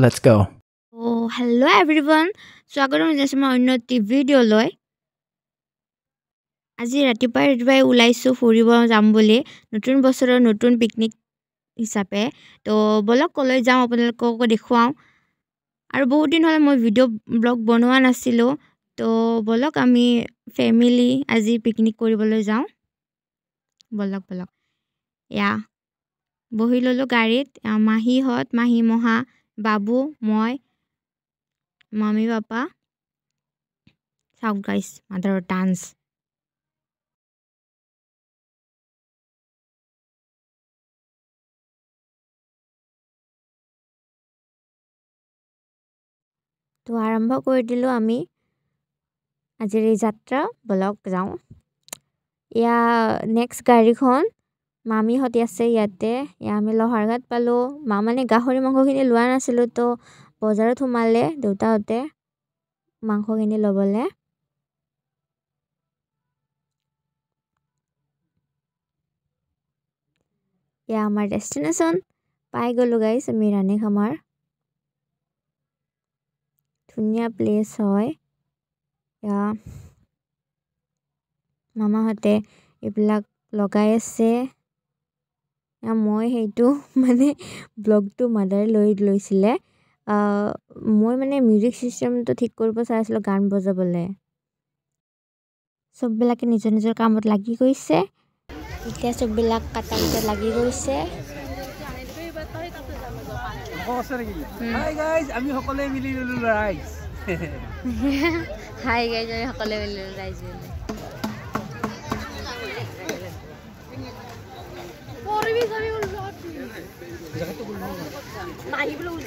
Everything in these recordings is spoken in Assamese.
Let's go. Hello everyone. স্বাগতম জনাইছো মই অন্য এটি ভিডিঅ'লৈ। আজি ৰাতিপুৱাই ওলাইছোঁ ফুৰিব যাম বুলি নতুন বছৰৰ নতুন পিকনিক হিচাপে। তো বলক কলৈ যাম আপোনালোকক দেখুৱাওঁ। আৰু বহুত দিন হ'লে মই ভিডিঅ' ব্লগ বনোৱা নাছিলোঁ। তো বলক আমি ফেমিলি আজি পিকনিক কৰিবলৈ যাওঁ। বলক। এয়া বহি ল'লোঁ গাড়ীত। মাহীহঁত, মাহী মহা, বাবু, মই, মামী পাপা। চাওক গাইছ মাদাৰৰ ডান্স। তো আৰম্ভ কৰি দিলোঁ আমি আজিৰ এই যাত্ৰা। বলক যাওঁ। এয়া নেক্সট গাড়ীখন মামীহঁতি আছে ইয়াতে। আমি লহাৰঘাট পালোঁ। মানে গাহৰি মাংসখিনি লোৱা নাছিলোঁ, তো বজাৰত সোমালে দেউতাহঁতে মাংসখিনি ল'বলৈ। এয়া আমাৰ ডেষ্টিনেশ্যন পাই গ'লোঁ গাইছ। আমি ৰাণী খামাৰ ধুনীয়া প্লেচ হয়। এয়া মামাহঁতে এইবিলাক লগাই আছে। মই সেইটো মানে ব্লগটো মাদাৰে লৈছিলে। মই মানে মিউজিক ছিষ্টেমটো ঠিক কৰিব চাই আছিলোঁ গান বজাবলৈ। চববিলাকে নিজৰ নিজৰ কামত লাগি গৈছে। এতিয়া চববিলাক কাটা লাগি গৈছে। হাই গাইজ, আমি সকলোৱে মিলি ল'লোঁ ৰাইজ। হাই গাইজ, আমি সকলোৱে মিলি ল'লোঁ ৰাইজ বুলি।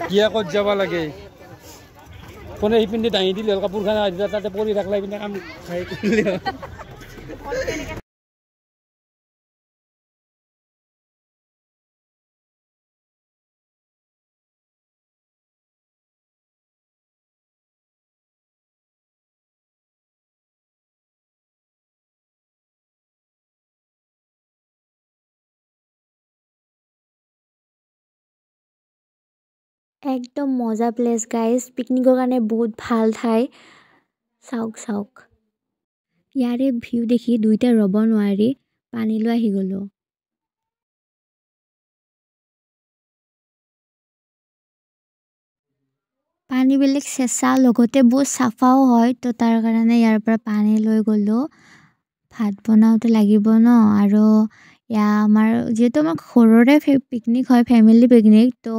কিয় ক'ত যাব লাগে? কোনে সিপিনে দাঙি দিলে কাপোৰখন তাতে পৰি ৰাখলাই পিনে কাম খাই কৰিলে। একদম মজা প্লেচ গাইজ। পিকনিকৰ কাৰণে বহুত ভাল ঠাই। চাওক ইয়াৰে ভিউ দেখি দুইটা ৰ'ব নোৱাৰি পানীলৈ আহি গ'লোঁ। পানীবিলাক চেঁচা লগতে বহুত চাফাও হয়। তো তাৰ কাৰণে ইয়াৰ পৰা পানী লৈ গ'লোঁ। ভাত বনাওঁতে লাগিব ন। আৰু আমাৰ যিহেতু আমাৰ ঘৰৰে পিকনিক হয়, ফেমিলি পিকনিক। তো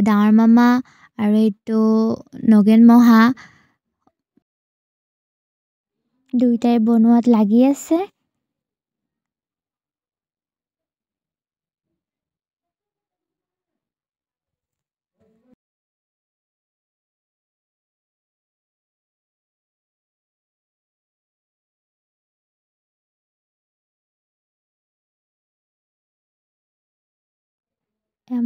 ডাঙৰ মামা আৰু এইটো নগেন মহা দুইটাই বনোৱাত লাগি আছে।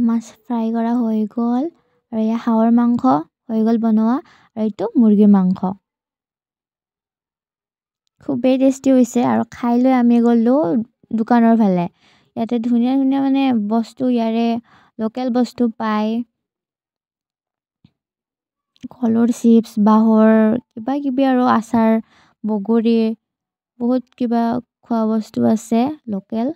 মাছ ফ্ৰাই কৰা হৈ গ'ল। আৰু এয়া হাঁহৰ মাংস হৈ গ'ল বনোৱা। আৰু এইটো মুৰ্গীৰ মাংস খুবেই টেষ্টি হৈছে। আৰু খাই লৈ আমি গ'লোঁ দোকানৰ ফালে। ইয়াতে ধুনীয়া মানে বস্তু, ইয়াৰে লোকেল বস্তু পায়। কলৰ চিপছ, বাঁহৰ কিবা আৰু আচাৰ, বগৰী, বহুত কিবা খোৱা বস্তু আছে লোকেল।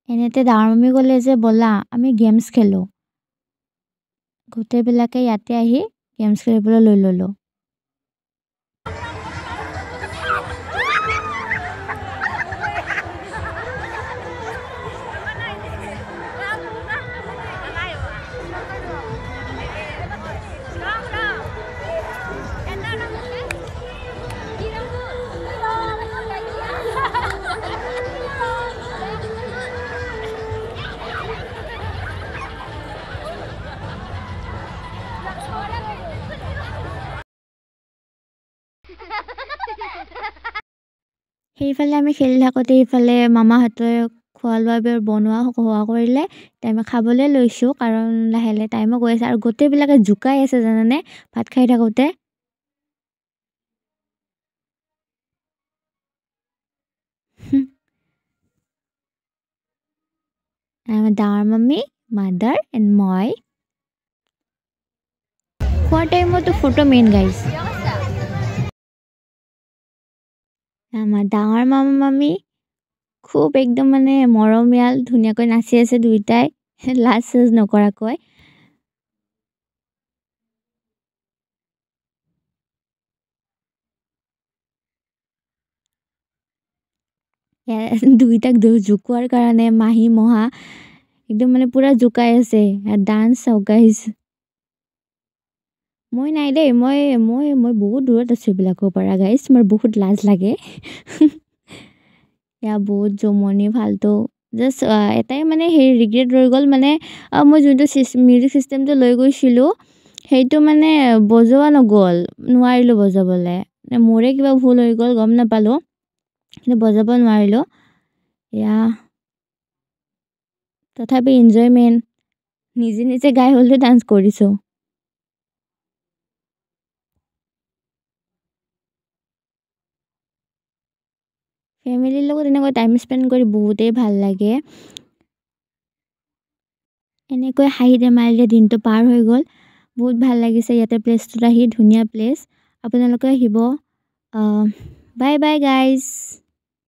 এনেতে ডাঙৰ মামী ক'লে যে ব'লা আমি গেমছ খেলোঁ। গোটেইবিলাকে ইয়াতে আহি গেমছ খেলিবলৈ লৈ ল'লোঁ। সেইফালে আমি খেলি থাকোঁতে সেইফালে মামাহঁতে খোৱা লোৱাবোৰ বনোৱা হোৱা কৰিলে টাইমে খাবলৈ লৈছোঁ কাৰণ লাহে লাহে টাইমো গৈ আছে আৰু গোটেইবিলাকে জোকাই আছে জানানে ভাত খাই থাকোঁতে আমাৰ ডাঙৰ মাম্মী মাদাৰ এণ্ড মই খোৱা টাইমতো ফটো মেইন গাইজ আমাৰ ডাঙৰ মামা মামী খুব একদম মানে মৰমীয়াল ধুনীয়াকৈ নাচি আছে দুইটাই লাজ চাজ নকৰাকৈ দুইটাক জোকোৱাৰ কাৰণে মাহী মহা একদম মানে পুৰা জোকাই আছে ডান্স চাওক গাইজ মই নাই দেই মই মই মই বহুত দূৰত আছোঁ এইবিলাকৰ পৰা গাইজ মোৰ বহুত লাজ লাগে এয়া বহুত জমনি ফাল্টু জাষ্ট এটাই মানে হেৰি ৰিগ্ৰেট ৰৈ গ'ল মানে মই যোনটো মিউজিক চিষ্টেমটো লৈ গৈছিলোঁ সেইটো মানে বজোৱা নগ'ল নোৱাৰিলোঁ বজাবলৈ মোৰে কিবা ভুল হৈ গ'ল গম নাপালোঁ কিন্তু বজাব নোৱাৰিলোঁ এয়া তথাপি এনজয়মেণ্ট নিজে নিজে গাই হ'লেও ডান্স কৰিছোঁ ফেমিলিৰ লগত এনেকৈ টাইম স্পেণ্ড কৰি বহুতেই ভাল লাগে এনেকৈ হাঁহি ধেমালিৰে দিনটো পাৰ হৈ গ'ল বহুত ভাল লাগিছে ইয়াতে প্লেচটোত আহি ধুনীয়া প্লেচ আপোনালোকে আহিব বাই বাই গাইজ